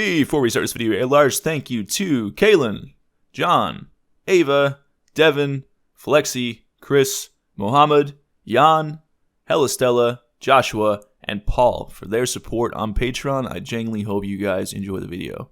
Before we start this video, a large thank you to Kaylin, John, Ava, Devin, Flexi, Chris, Mohammed, Jan, Helistella, Joshua, and Paul for their support on Patreon. I genuinely hope you guys enjoy the video.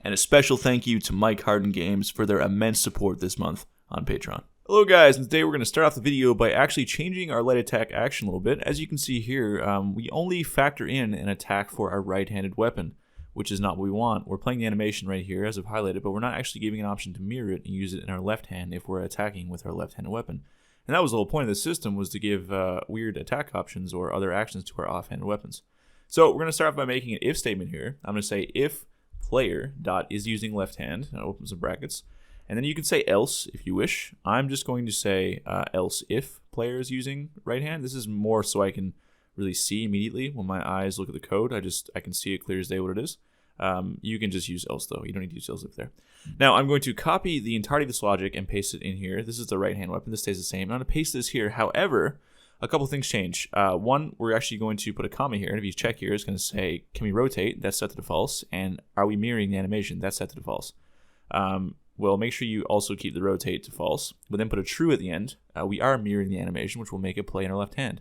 And a special thank you to Mike Harden Games for their immense support this month on Patreon. Hello guys, and today we're going to start off the video by actually changing our light attack action a little bit. As you can see here, we only factor in an attack for our right-handed weapon, which is not what we want. We're playing the animation right here as I've highlighted, but we're not actually giving an option to mirror it and use it in our left hand if we're attacking with our left-handed weapon. And that was the whole point of the system, was to give weird attack options or other actions to our off-handed weapons. So we're going to start off by making an if statement here. I'm going to say if player dot is using left hand, and I'll open some brackets. And then you can say else if you wish. I'm just going to say else if player is using right hand. This is more so I can really see immediately when my eyes look at the code. I can see it clear as day what it is. You can just use else though. You don't need to use else if there. Now I'm going to copy the entirety of this logic and paste it in here. This is the right hand weapon. This stays the same. I'm going to paste this here. However, a couple things change. One, we're actually going to put a comma here. And if you check here, it's going to say, can we rotate? That's set to false. And are we mirroring the animation? That's set to false. Well, make sure you also keep the rotate to false, but then put a true at the end. We are mirroring the animation, which will make it play in our left hand.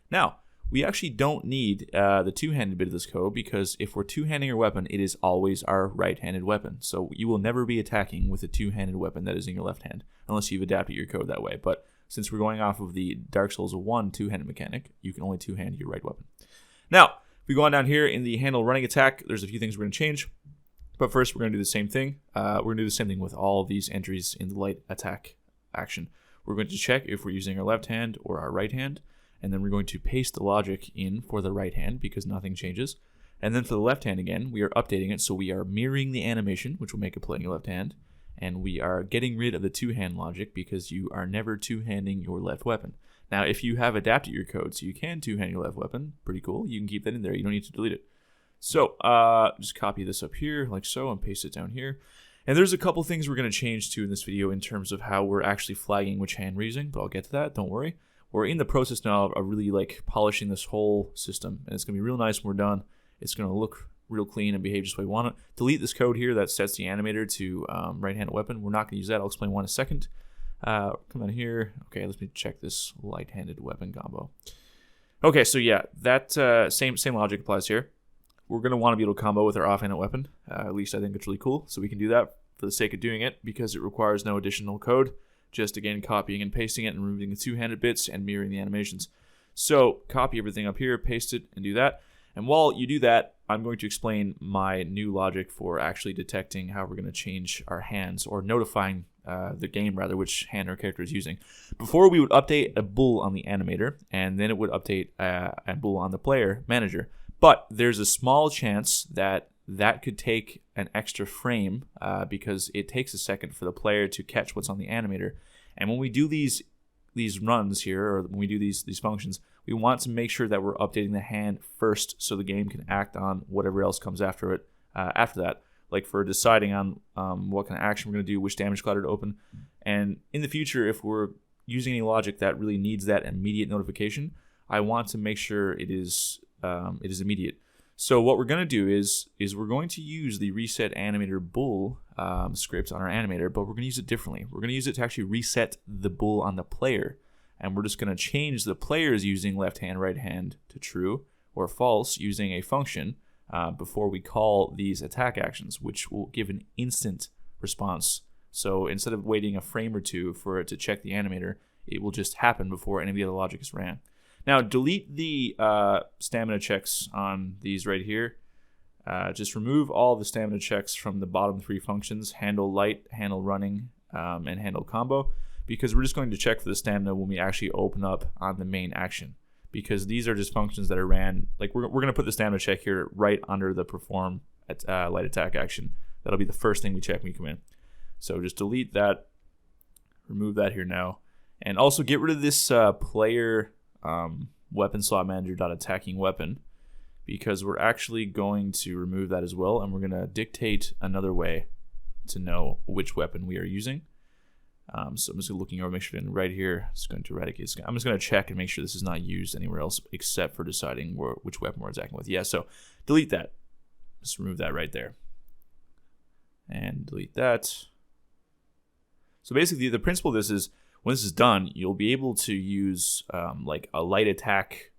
Now, we actually don't need the two-handed bit of this code, because if we're two-handing our weapon, it is always our right-handed weapon. So you will never be attacking with a two-handed weapon that is in your left hand, unless you've adapted your code that way. But since we're going off of the Dark Souls 1 two-handed mechanic, you can only two-hand your right weapon. Now, if we go on down here in the handle running attack, there's a few things we're going to change. But first, we're going to do the same thing. We're going to do the same thing with all of these entries in the light attack action. We're going to check if we're using our left hand or our right hand, and then we're going to paste the logic in for the right hand because nothing changes. And then for the left hand again, we are updating it, so we are mirroring the animation, which will make it play in your left hand, and we are getting rid of the two-hand logic because you are never two-handing your left weapon. Now, if you have adapted your code so you can two-hand your left weapon, pretty cool. You can keep that in there. You don't need to delete it. So just copy this up here like so and paste it down here. And there's a couple things we're going to change to in this video in terms of how we're actually flagging which hand we're using, but I'll get to that, don't worry. We're in the process now of really like polishing this whole system, and it's going to be real nice when we're done. It's going to look real clean and behave just the way we want it. Delete this code here that sets the animator to right-handed weapon. We're not going to use that. I'll explain why in a second. Come on here. Okay, let me check this light-handed weapon combo. Okay, so yeah, that same logic applies here. We're going to want to be able to combo with our off-handed weapon. At least I think it's really cool. So we can do that for the sake of doing it because it requires no additional code. Just, again, copying and pasting it and removing the two-handed bits and mirroring the animations. So copy everything up here, paste it, and do that. And while you do that, I'm going to explain my new logic for actually detecting how we're going to change our hands, or notifying the game, rather, which hand our character is using. Before, we would update a bool on the animator, and then it would update a bool on the player manager. But there's a small chance that that could take an extra frame because it takes a second for the player to catch what's on the animator. And when we do these runs here, or when we do these functions, we want to make sure that we're updating the hand first so the game can act on whatever else comes after it after that. Like for deciding on what kind of action we're going to do, which damage collider to open. And in the future, if we're using any logic that really needs that immediate notification, I want to make sure it is immediate. So what we're going to do is we're going to use the reset animator bool script on our animator, but we're going to use it differently. We're going to use it to actually reset the bool on the player, and we're just going to change the player's using left hand, right hand to true or false using a function before we call these attack actions, which will give an instant response. So instead of waiting a frame or two for it to check the animator, it will just happen before any of the other logic is ran. Now, delete the stamina checks on these right here. Just remove all the stamina checks from the bottom three functions, handle light, handle running, and handle combo, because we're just going to check for the stamina when we actually open up on the main action, because these are just functions that are ran. Like we're going to put the stamina check here right under the perform light attack action. That'll be the first thing we check when we come in. So just delete that, remove that here now, and also get rid of this player weapon slot manager.attacking weapon, because we're actually going to remove that as well, and we're going to dictate another way to know which weapon we are using. So I'm just looking over, make sure right here, it's going to eradicate. I'm just going to check and make sure this is not used anywhere else except for deciding which weapon we're attacking with. Yeah, so delete that. Just remove that right there. and delete that. So basically, the principle of this is when this is done, you'll be able to use like a light attack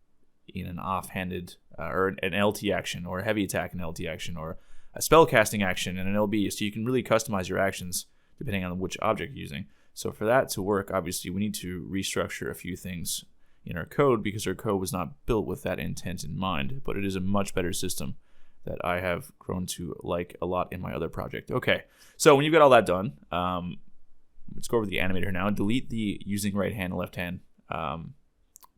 in an offhanded or an LT action, or a heavy attack in an LT action, or a spell casting action in an LB. So you can really customize your actions depending on which object you're using. So for that to work, obviously, we need to restructure a few things in our code because our code was not built with that intent in mind, but it is a much better system that I have grown to like a lot in my other project. Okay, so when you've got all that done, let's go over the animator now and delete the using right hand and left hand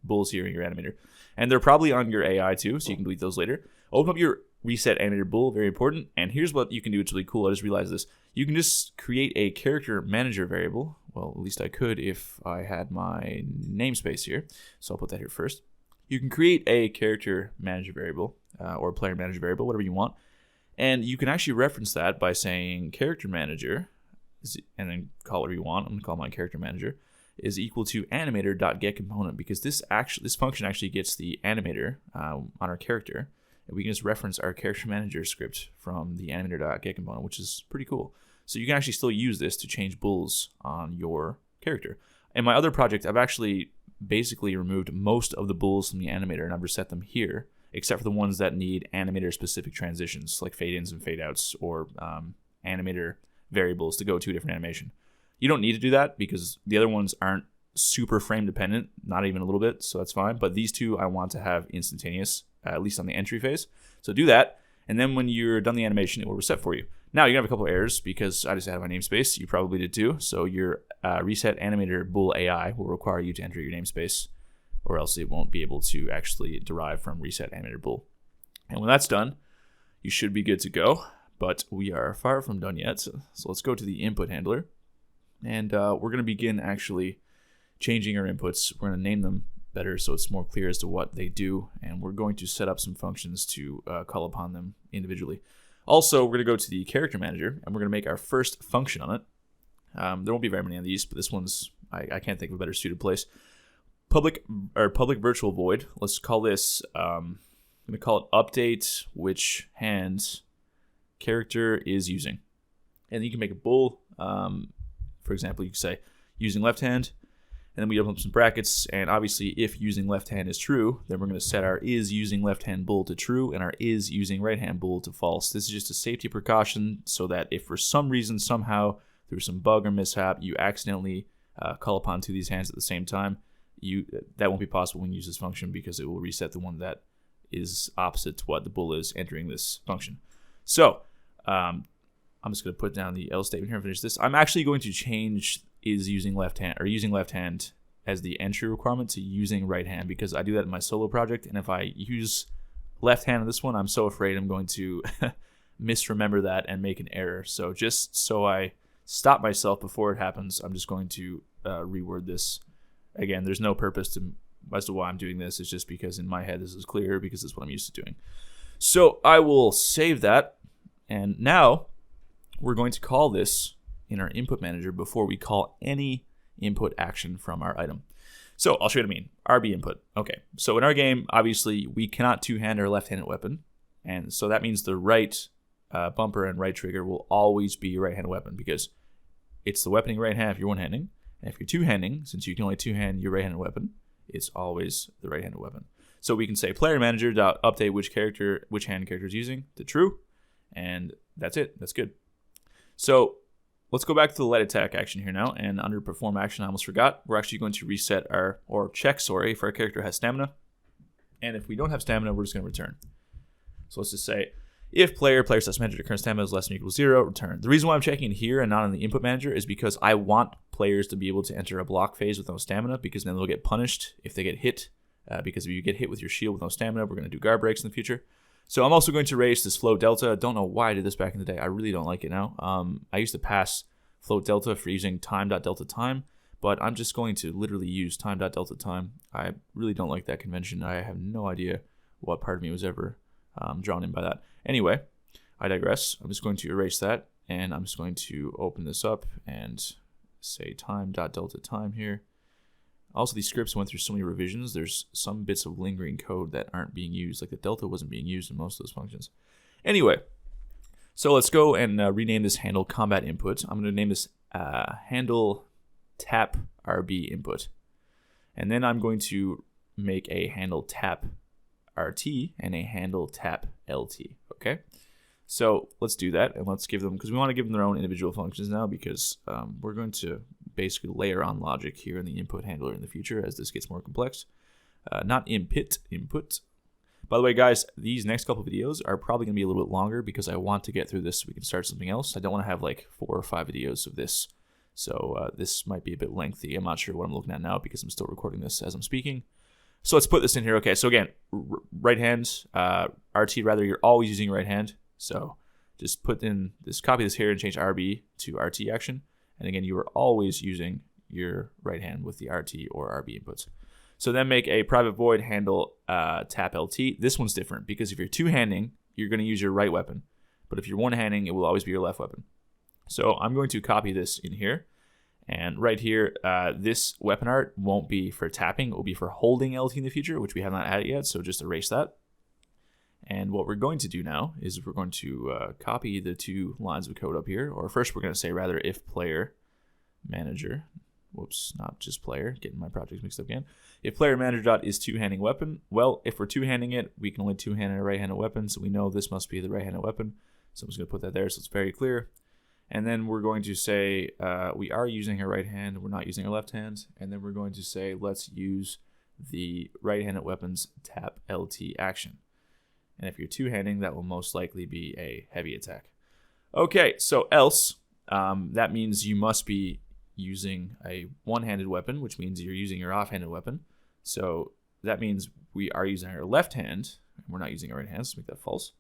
bulls here in your animator. And they're probably on your AI too, so you can delete those later. Open up your reset animator bull, very important. And here's what you can do. It's really cool. I just realized this. You can just create a character manager variable. Well, at least I could if I had my namespace here. So I'll put that here first. You can create a character manager variable or player manager variable, whatever you want. And you can actually reference that by saying character manager, and then call it whatever you want. I'm going to call my character manager is equal to animator.getComponent, because this function actually gets the animator on our character. And we can just reference our character manager script from the animator.getComponent, which is pretty cool. So you can actually still use this to change bulls on your character. In my other project, I've actually basically removed most of the bulls from the animator, and I've reset them here, except for the ones that need animator-specific transitions, like fade-ins and fade-outs, or animator variables to go to a different animation. You don't need to do that because the other ones aren't super frame dependent, not even a little bit, so that's fine. But these two I want to have instantaneous, at least on the entry phase. So do that, and then when you're done the animation, it will reset for you. Now you're gonna have a couple of errors because I just added my namespace. You probably did too. So your reset animator bool AI will require you to enter your namespace, or else it won't be able to actually derive from reset animator bool. And when that's done, you should be good to go. But we are far from done yet. So let's go to the input handler. And we're going to begin actually changing our inputs. We're going to name them better so it's more clear as to what they do. And we're going to set up some functions to call upon them individually. Also, we're going to go to the character manager, and we're going to make our first function on it. There won't be very many of these, but this one's, I can't think of a better suited place. Public virtual void. Let's call this, I'm going to call it update which hand character is using. And then you can make a bool. For example, you can say using left hand, and then we open up some brackets, and obviously if using left hand is true, then we're going to set our is using left hand bool to true and our is using right hand bool to false. This is just a safety precaution so that if for some reason, somehow, through some bug or mishap, you accidentally call upon two of these hands at the same time, that won't be possible when you use this function because it will reset the one that is opposite to what the bool is entering this function. So I'm just going to put down the else statement here and finish this. I'm actually going to change is using left hand or using left hand as the entry requirement to using right hand because I do that in my solo project. And if I use left hand on this one, I'm so afraid I'm going to misremember that and make an error. So just so I stop myself before it happens, I'm just going to reword this. Again, there's no purpose as to why I'm doing this. It's just because in my head this is clear because it's what I'm used to doing. So I will save that. And now we're going to call this in our input manager before we call any input action from our item. So I'll show you what I mean. RB input. Okay, so in our game, obviously, we cannot two-hand our left-handed weapon. And so that means the right bumper and right trigger will always be a right-handed weapon because it's the weaponing right hand if you're one-handing. And if you're two-handing, since you can only two-hand your right-handed weapon, it's always the right-handed weapon. So we can say player manager.update which hand character is using to true. And that's it. That's good. So let's go back to the light attack action here now. And under perform action, I almost forgot. We're actually going to reset check if our character has stamina. And if we don't have stamina, we're just going to return. So let's just say if player/manager current stamina is less than or equal to 0, return. The reason why I'm checking here and not in the input manager is because I want players to be able to enter a block phase with no stamina because then they'll get punished if they get hit. Because if you get hit with your shield with no stamina, we're going to do guard breaks in the future. So I'm also going to erase this float delta. I don't know why I did this back in the day. I really don't like it now. I used to pass float delta for using time.delta time, but I'm just going to literally use time.delta time. I really don't like that convention. I have no idea what part of me was ever drawn in by that. Anyway, I digress. I'm just going to erase that, and I'm just going to open this up and say time.delta time here. Also, these scripts went through so many revisions. There's some bits of lingering code that aren't being used. Like the delta wasn't being used in most of those functions. Anyway, So let's go and rename this handle combat input. I'm going to name this handle tap RB input. And then I'm going to make a handle tap RT and a handle tap LT. Okay. So let's do that, and let's give them, because we want to give them their own individual functions now, because we're going to basically layer on logic here in the input handler in the future as this gets more complex. Not input. By the way, guys, these next couple videos are probably going to be a little bit longer because I want to get through this so we can start something else. I don't want to have like 4 or 5 videos of this. So this might be a bit lengthy. I'm not sure what I'm looking at now because I'm still recording this as I'm speaking. So let's put this in here. Okay, so again, right hand, RT rather, you're always using right hand. So just put in this, copy this here and change RB to RT action. And again, you are always using your right hand with the RT or RB inputs. So then make a private void handle tap LT. This one's different because if you're two-handing, you're going to use your right weapon. But if you're one-handing, it will always be your left weapon. So I'm going to copy this in here. And right here, this weapon art won't be for tapping. It will be for holding LT in the future, which we have not added yet. So just erase that. And what we're going to do now is we're going to copy the 2 lines of code up here. Or first, we're going to say rather if player manager. Whoops, not just player, getting my projects mixed up again. If player manager dot is two-handing weapon, well, if we're two-handing it, we can only two-hand a right-handed weapon, so we know this must be the right-handed weapon. So I'm just going to put that there so it's very clear. And then we're going to say we are using our right hand, we're not using our left hand. And then we're going to say let's use the right-handed weapon's tap LT action. And if you're two-handing, that will most likely be a heavy attack. Okay, so else, that means you must be using a one-handed weapon, which means you're using your off-handed weapon. So that means we are using our left hand, and we're not using our right hand, so make that false.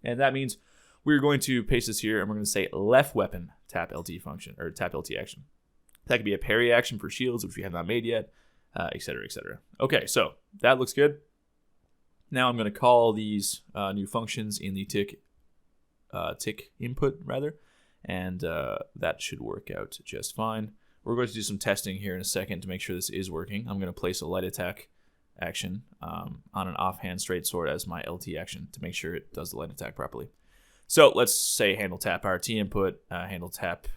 And that means we're going to paste this here, and we're going to say left weapon tap LT function, or tap LT action. That could be a parry action for shields, which we have not made yet, etc., etc. Okay, so that looks good. Now I'm going to call these new functions in the tick input, rather. And that should work out just fine. We're going to do some testing here in a second to make sure this is working. I'm going to place a light attack action on an offhand straight sword as my LT action to make sure it does the light attack properly. So let's say handle tap RT input, handle tap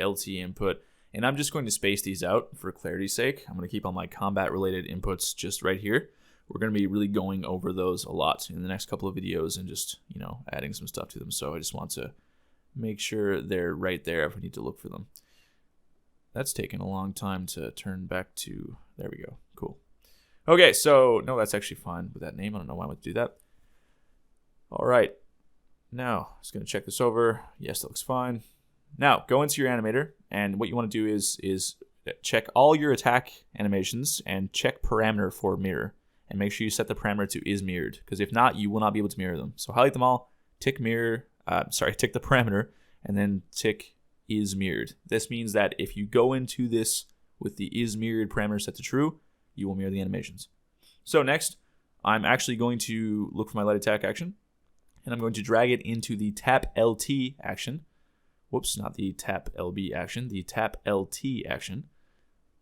LT input, and I'm just going to space these out for clarity's sake. I'm going to keep all my combat related inputs just right here. We're going to be really going over those a lot in the next couple of videos and just, adding some stuff to them. So I just want to make sure they're right there if we need to look for them. That's taken a long time to turn back to, there we go, cool. Okay, so, no, that's actually fine with that name. I don't know why I would do that. All right, now, I'm just going to check this over. Yes, that looks fine. Now, go into your animator, and what you want to do is check all your attack animations and check parameter for mirror, and make sure you set the parameter to is mirrored, because if not, you will not be able to mirror them. So highlight them all, tick mirror, tick the parameter, and then tick is mirrored. This means that if you go into this with the is mirrored parameter set to true, you will mirror the animations. So next, I'm actually going to look for my light attack action, and I'm going to drag it into the tap LT action. Whoops, not the tap LB action, the tap LT action.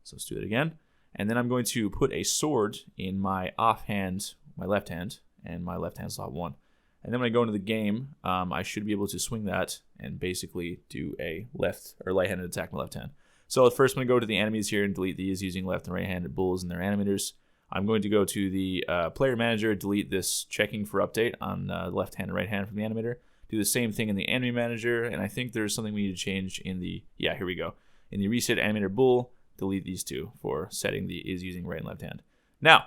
So let's do it again. And then I'm going to put a sword in my offhand, my left hand, and my left hand slot 1. And then when I go into the game, I should be able to swing that and basically do a left or right-handed attack with my left hand. So first I'm going to go to the enemies here and delete these using left and right-handed bulls and their animators. I'm going to go to the player manager, delete this checking for update on left hand and right hand from the animator. Do the same thing in the enemy manager, and I think there's something we need to change in the, yeah, here we go. In the reset animator bull, delete these two for setting the is using right and left hand. Now,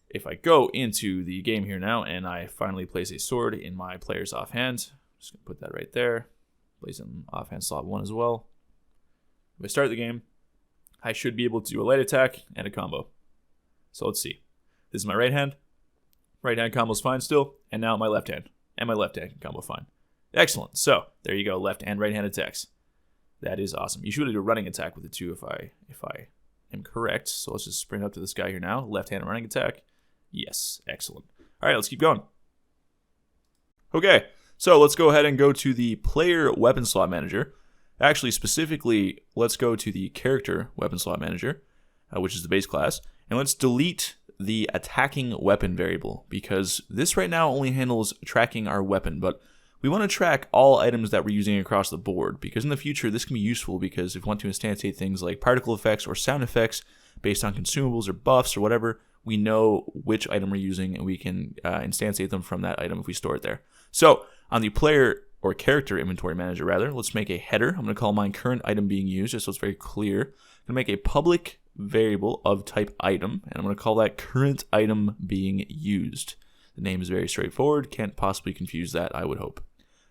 if I go into the game here now and I finally place a sword in my player's offhand, I'm just going to put that right there, place it in offhand slot 1 as well. If I start the game, I should be able to do a light attack and a combo. So let's see. This is my right hand. Right hand combo's fine still, and now my left hand. And my left hand combo fine. Excellent. So there you go, left and right hand attacks. That is awesome. You should do a running attack with it too if I am correct. So let's just sprint up to this guy here now. Left hand running attack. Yes, excellent. All right, let's keep going. Okay, so let's go ahead and go to the player weapon slot manager. Actually, specifically, let's go to the character weapon slot manager, which is the base class, and let's delete the attacking weapon variable, because this right now only handles tracking our weapon, but we want to track all items that we're using across the board, because in the future this can be useful, because if we want to instantiate things like particle effects or sound effects based on consumables or buffs or whatever, we know which item we're using and we can instantiate them from that item if we store it there. So on the player or character inventory manager rather, let's make a header. I'm going to call mine current item being used, just so it's very clear. I'm going to make a public variable of type item, and I'm going to call that current item being used. The name is very straightforward, can't possibly confuse that, I would hope.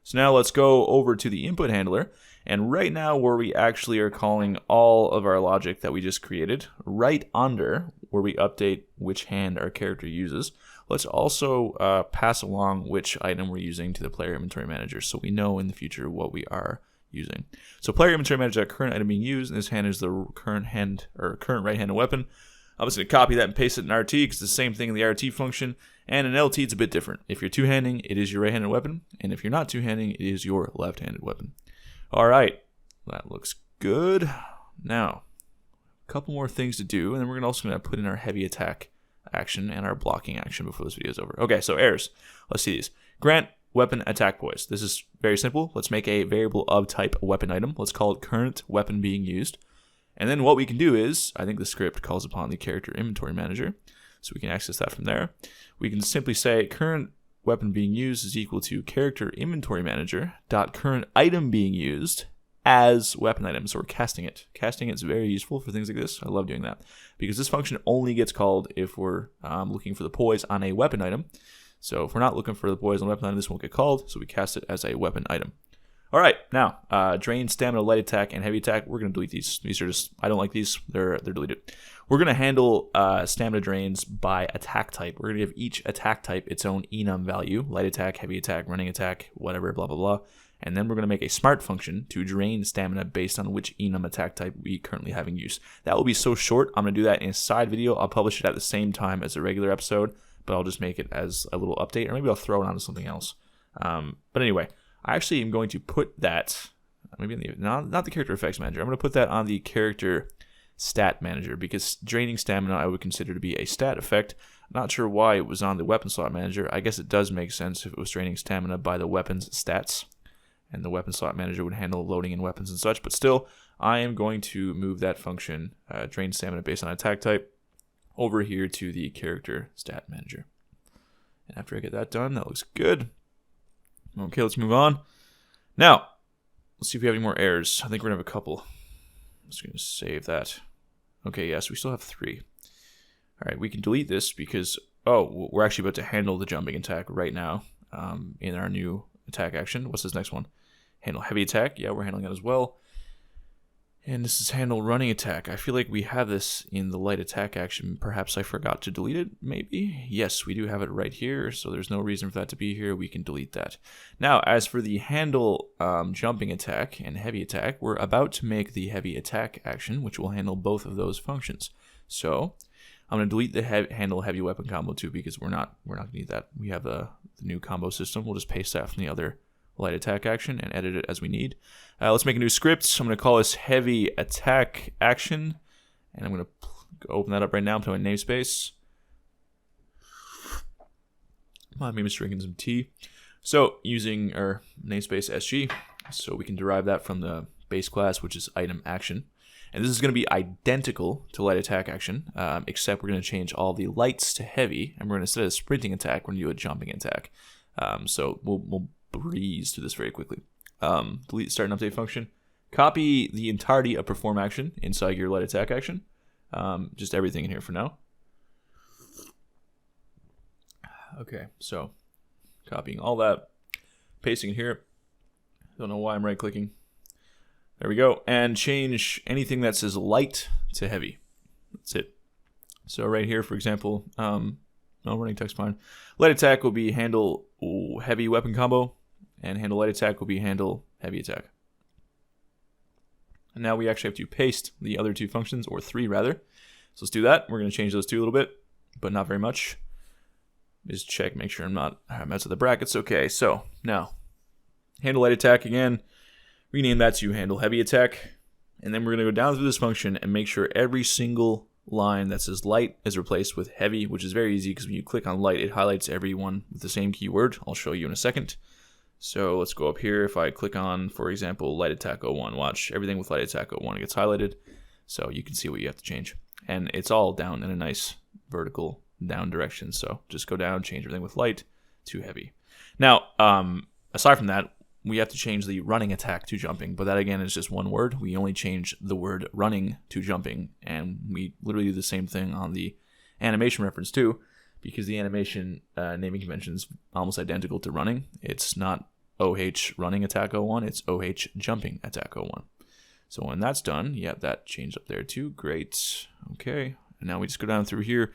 So now let's go over to the input handler, and right now where we actually are calling all of our logic that we just created, right under where we update which hand our character uses, let's also pass along which item we're using to the player inventory manager, so we know in the future what we are using. So player inventory manager, current item being used, and this hand is the current hand or current right-handed weapon. I'm just going to copy that and paste it in RT, because it's the same thing in the RT function. And in LT, it's a bit different. If you're two-handing, it is your right-handed weapon. And if you're not two-handing, it is your left-handed weapon. All right. That looks good. Now, a couple more things to do. And then we're also going to put in our heavy attack action and our blocking action before this video is over. Okay, so errors. Let's see these. Grant weapon attack poise. This is very simple. Let's make a variable of type weapon item. Let's call it current weapon being used. And then what we can do is, I think the script calls upon the character inventory manager, so we can access that from there. We can simply say current weapon being used is equal to character inventory manager dot current item being used as weapon item. So we're casting it. Casting it is very useful for things like this. I love doing that, because this function only gets called if we're looking for the poise on a weapon item. So if we're not looking for the poise on a weapon item, this won't get called, so we cast it as a weapon item. All right, now, drain, stamina, light attack, and heavy attack. We're going to delete these. These are just, I don't like these. They're deleted. We're going to handle stamina drains by attack type. We're going to give each attack type its own enum value. Light attack, heavy attack, running attack, whatever, blah, blah, blah. And then we're going to make a smart function to drain stamina based on which enum attack type we currently have in use. That will be so short. I'm going to do that in a side video. I'll publish it at the same time as a regular episode, but I'll just make it as a little update, or maybe I'll throw it onto something else. But anyway, I actually am going to put that, maybe in the, not the character effects manager, I'm going to put that on the character stat manager, because draining stamina I would consider to be a stat effect. I'm not sure why it was on the weapon slot manager. I guess it does make sense if it was draining stamina by the weapons stats, and the weapon slot manager would handle loading in weapons and such, but still, I am going to move that function, drain stamina based on attack type, over here to the character stat manager. And after I get that done, that looks good. Okay, let's move on. Now, let's see if we have any more errors. I think we're going to have a couple. I'm just going to save that. Okay, yes, we still have 3. All right, we can delete this because, oh, we're actually about to handle the jumping attack right now in our new attack action. What's this next one? Handle heavy attack. Yeah, we're handling that as well. And this is handle running attack. I feel like we have this in the light attack action. Perhaps I forgot to delete it, maybe? Yes, we do have it right here, so there's no reason for that to be here. We can delete that. Now, as for the handle jumping attack and heavy attack, we're about to make the heavy attack action, which will handle both of those functions. So, I'm going to delete the handle heavy weapon combo too, because we're not going to need that. We have the new combo system. We'll just paste that from the other light attack action and edit it as we need. Let's make a new script. I'm going to call this heavy attack action, and I'm going to open that up right now. I'm putting namespace. Maybe I'm drinking some tea. So using our namespace SG, so we can derive that from the base class, which is item action. And this is going to be identical to light attack action, except we're going to change all the lights to heavy, and we're going to, instead of sprinting attack, we're going to do a jumping attack. So we'll breeze through this very quickly. Delete start and update function. Copy the entirety of perform action inside your light attack action. Just everything in here for now. Okay, so copying all that, pasting it here. Don't know why I'm right clicking. There we go. And change anything that says light to heavy. That's it. So right here, for example, no running text fine. Light attack will be handle heavy weapon combo, and handle light attack will be handle heavy attack. And now we actually have to paste the other 2 functions, or 3 rather. So let's do that. We're going to change those 2 a little bit, but not very much. Just check, make sure I'm not messing with the brackets. Okay, so now handle light attack again. Rename that to handle heavy attack, and then we're going to go down through this function and make sure every single line that says light is replaced with heavy, which is very easy because when you click on light, it highlights every one with the same keyword. I'll show you in a second. So let's go up here. If I click on, for example, light attack 01, watch everything with light attack 01 gets highlighted. So you can see what you have to change. And it's all down in a nice vertical down direction. So just go down, change everything with light to heavy. Now, aside from that, we have to change the running attack to jumping, but that again is just one word. We only change the word running to jumping, and we literally do the same thing on the animation reference too, because the animation naming convention is almost identical to running. It's not OH running attack 01, it's OH jumping attack 01. So when that's done, yeah, that changed up there too. Great. Okay. And now we just go down through here,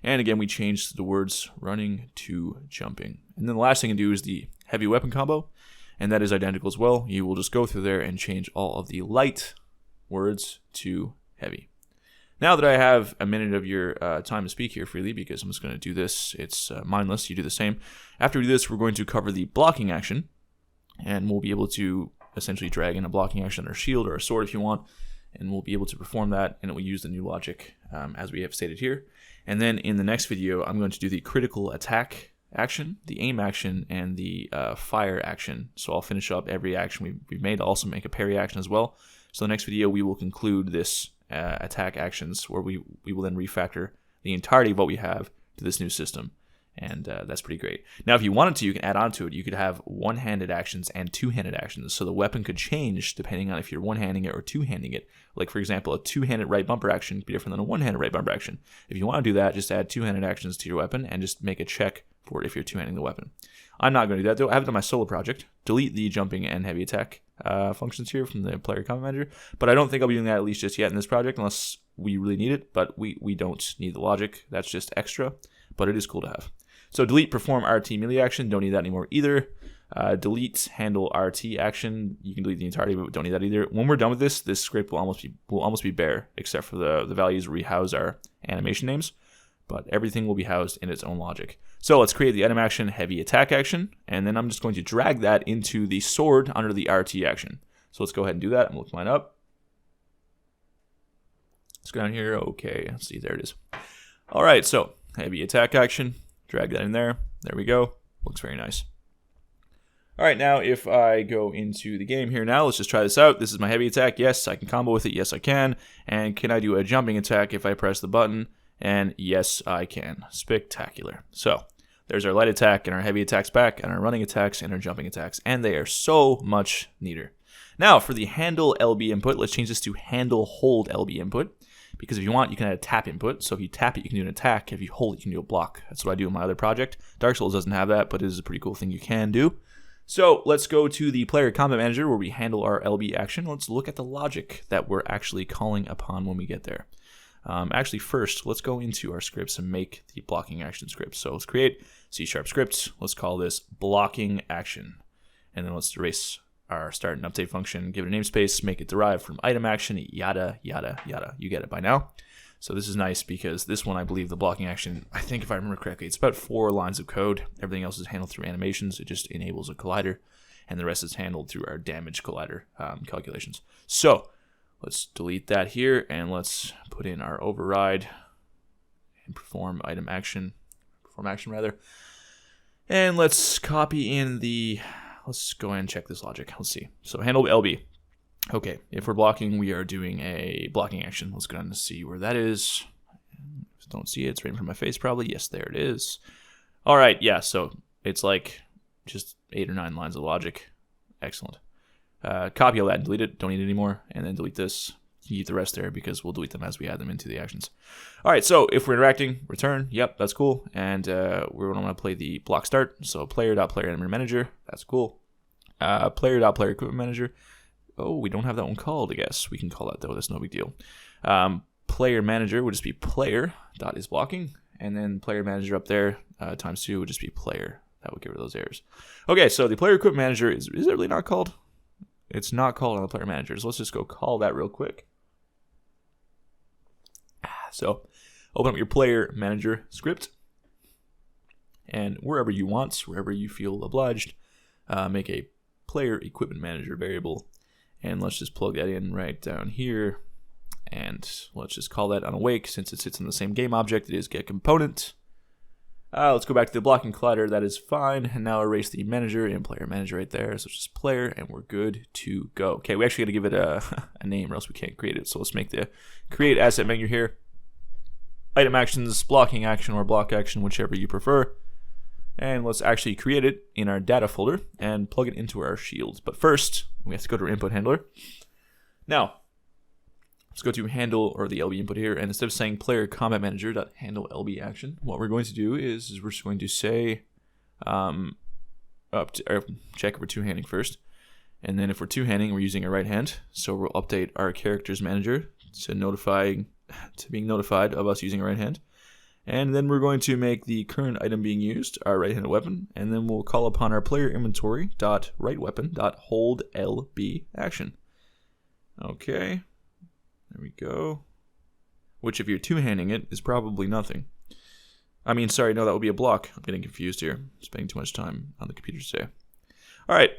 and again, we change the words running to jumping. And then the last thing to do is the heavy weapon combo, and that is identical as well. You will just go through there and change all of the light words to heavy. Now that I have a minute of your time to speak here freely, because I'm just going to do this, it's mindless, you do the same. After we do this, we're going to cover the blocking action, and we'll be able to essentially drag in a blocking action or a shield or a sword if you want, and we'll be able to perform that, and it will use the new logic as we have stated here. And then in the next video, I'm going to do the critical attack action, the aim action, and the fire action. So I'll finish up every action we've made. I'll also make a parry action as well. So the next video, we will conclude this attack actions, where we will then refactor the entirety of what we have to this new system. And that's pretty great. Now, if you wanted to, you can add on to it. You could have one-handed actions and two-handed actions. So the weapon could change depending on if you're one-handing it or two-handing it. Like, for example, a two-handed right bumper action could be different than a one-handed right bumper action. If you want to do that, just add two-handed actions to your weapon and just make a check for it if you're two-handing the weapon. I'm not going to do that, though. I have it on my solo project. Delete the jumping and heavy attack functions here from the player CombatManager. But I don't think I'll be doing that at least just yet in this project unless we really need it. But we don't need the logic. That's just extra. But it is cool to have. So delete perform RT melee action, don't need that anymore either. Delete handle RT action, you can delete the entirety, but don't need that either. When we're done with this script will almost be bare, except for the values where we house our animation names. But everything will be housed in its own logic. So let's create the item action, heavy attack action, and then I'm just going to drag that into the sword under the RT action. So let's go ahead and do that and look mine up. Let's go down here. Okay, let's see, there it is. All right, so heavy attack action. Drag that in there. There we go. Looks very nice. All right, now if I go into the game here now, let's just try this out. This is my heavy attack. Yes, I can combo with it. Yes, I can. And can I do a jumping attack if I press the button? And yes, I can. Spectacular. So there's our light attack and our heavy attacks back and our running attacks and our jumping attacks. And they are so much neater. Now for the handle LB input, let's change this to handle hold LB input. Because if you want, you can add a tap input. So if you tap it, you can do an attack. If you hold it, you can do a block. That's what I do in my other project. Dark Souls doesn't have that, but it is a pretty cool thing you can do. So let's go to the player CombatManager where we handle our LB action. Let's look at the logic that we're actually calling upon when we get there. Actually, first, let's go into our scripts and make the blocking action script. So let's create C# script. Let's call this blocking action. And then let's erase our start and update function, give it a namespace, make it derived from item action, yada, yada, yada. You get it by now. So this is nice because this one, I believe the blocking action, I think if I remember correctly, it's about 4 lines of code. Everything else is handled through animations. It just enables a collider, and the rest is handled through our damage collider calculations. So let's delete that here, and let's put in our override and perform action rather. And let's copy in the... Let's go ahead and check this logic. Let's see. So handle LB. Okay, if we're blocking, we are doing a blocking action. Let's go ahead and see where that is. Don't see it. It's right in front of my face probably. Yes, there it is. All right, yeah, so it's like just 8 or 9 lines of logic. Excellent. Copy all that and delete it. Don't need it anymore. And then delete this. Keep the rest there because we'll delete them as we add them into the actions. All right, so if we're interacting, return. Yep, that's cool. And we're going to play the block start. So player.player_animator_manager. That's cool. Player.player_equipment_manager. Oh, we don't have that one called, I guess. We can call that, though. That's no big deal. Player manager would just be player.isBlocking. And then player manager up there times 2 would just be player. That would get rid of those errors. Okay, so the player equipment manager, is it really not called? It's not called on the player manager. So let's just go call that real quick. So open up your player manager script. And wherever you want, wherever you feel obliged, make a player equipment manager variable. And let's just plug that in right down here. And let's just call that unawake since it sits in the same game object. It is get component. Let's go back to the blocking collider. That is fine. And now erase the manager and player manager right there. So it's just player, and we're good to go. Okay, we actually got to give it a name, or else we can't create it. So let's make the create asset menu here. Item actions, blocking action, or block action, whichever you prefer. And let's actually create it in our data folder and plug it into our shield. But first, we have to go to our input handler. Now, let's go to handle, or the LB input here, and instead of saying player CombatManager.handle LB action, what we're going to do is we're just going to say check if we're two-handing first, and then if we're two-handing, we're using a right hand. So we'll update our characters manager to being notified of us using a right hand, and then we're going to make the current item being used our right-handed weapon, and then we'll call upon our player inventory dot right weapon dot hold LB action. Okay. There we go. Which, if you're two-handing it, is probably nothing. I mean, sorry, no, that would be a block. I'm getting confused here. I'm spending too much time on the computer today. Alright.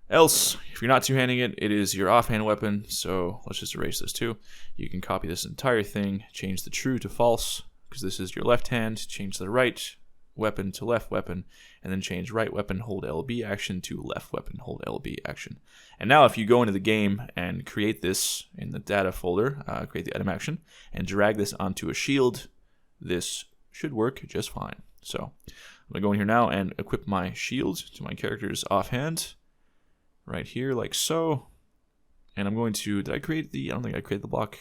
Else, if you're not two-handing it, it is your offhand weapon. So let's just erase this too. You can copy this entire thing, change the true to false, because this is your left hand, change the right weapon to left weapon, and then change right weapon hold LB action to left weapon hold LB action. And now if you go into the game and create this in the data folder, create the item action, and drag this onto a shield, this should work just fine. So I'm going to go in here now and equip my shield to my character's offhand, right here like so. And I'm going to, I don't think I created the block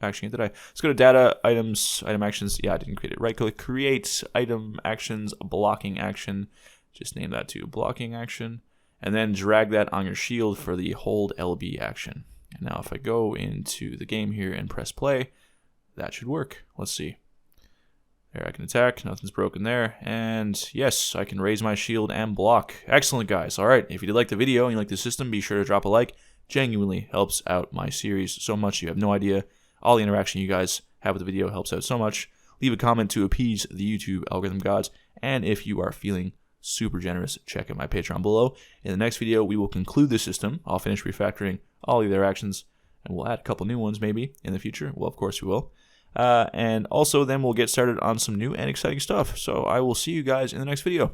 action yet, did I? Let's go to data, items, item actions. Yeah, I didn't create it. Right click, create item actions, blocking action. Just name that to blocking action. And then drag that on your shield for the hold LB action. And now if I go into the game here and press play, that should work. Let's see. There, I can attack. Nothing's broken there. And yes, I can raise my shield and block. Excellent, guys. All right, if you did like the video and you like the system, be sure to drop a like. Genuinely helps out my series so much. You have no idea. All the interaction you guys have with the video helps out so much. Leave a comment to appease the YouTube algorithm gods. And if you are feeling super generous, check out my Patreon below. In the next video, we will conclude the system. I'll finish refactoring all the interactions, and we'll add a couple new ones maybe in the future. Well, of course we will. And also then we'll get started on some new and exciting stuff. So I will see you guys in the next video.